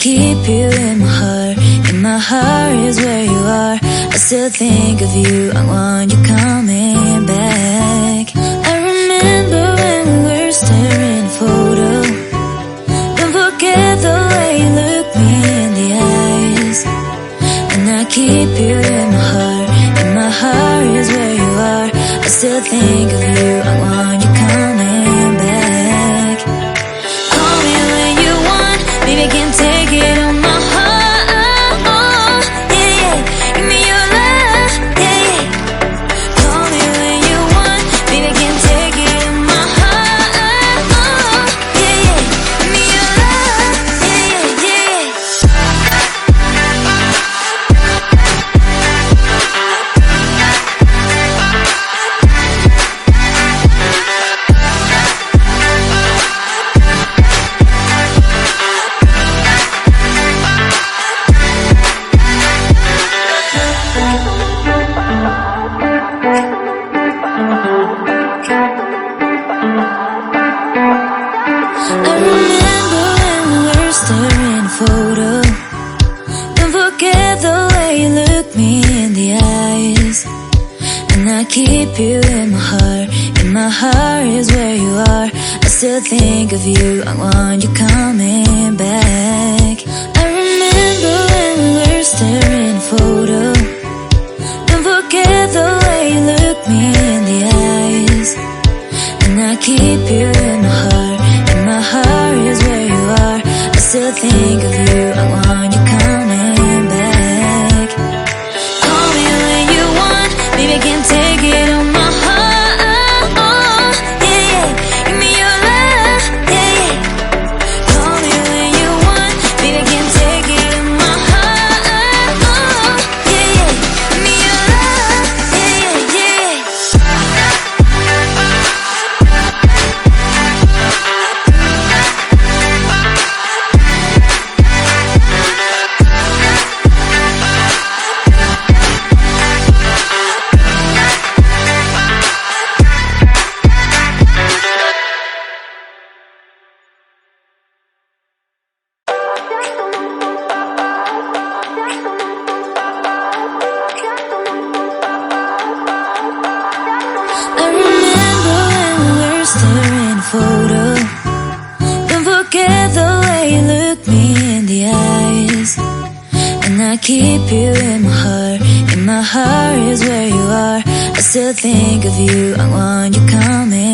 keep you in my heart. In my heart is where you are. I still think of you, I want you coming back. I remember when we were staring at a photo. Don't forget the way you look me in the eyes. And I keep you in my heart. In my heart is where you are. I still think of you, I want you coming back. Call me when you want, baby, I can't take it on my heart. Yeah, yeah, give me your love, yeah, yeah. Call me when you want, baby, I can't take it on my heart. Yeah, yeah, give me your love, yeah, yeah, I remember when we were staring at a photo. Don't forget the way you look me in the eyes. And I keep you in my heart. In my heart is where you are. I still think of you, I want you coming back. I remember when we were staring at a photo. Don't forget the way you look me in the eyes. And I keep you in my heart. In my heart is where you are. I still think of you, I want you coming back. Call me when you want, baby, I can't take it on my heart. Yeah, yeah, give me your love, yeah, yeah. Call me when you want, baby, I can't take it on my heart. Yeah, yeah, give me your love, yeah, yeah, yeah. I remember when we were staring at a photo. Don't forget the way you look me in the eyes. And I keep you in my heart. In my heart is where you are. I still think of you, I want you coming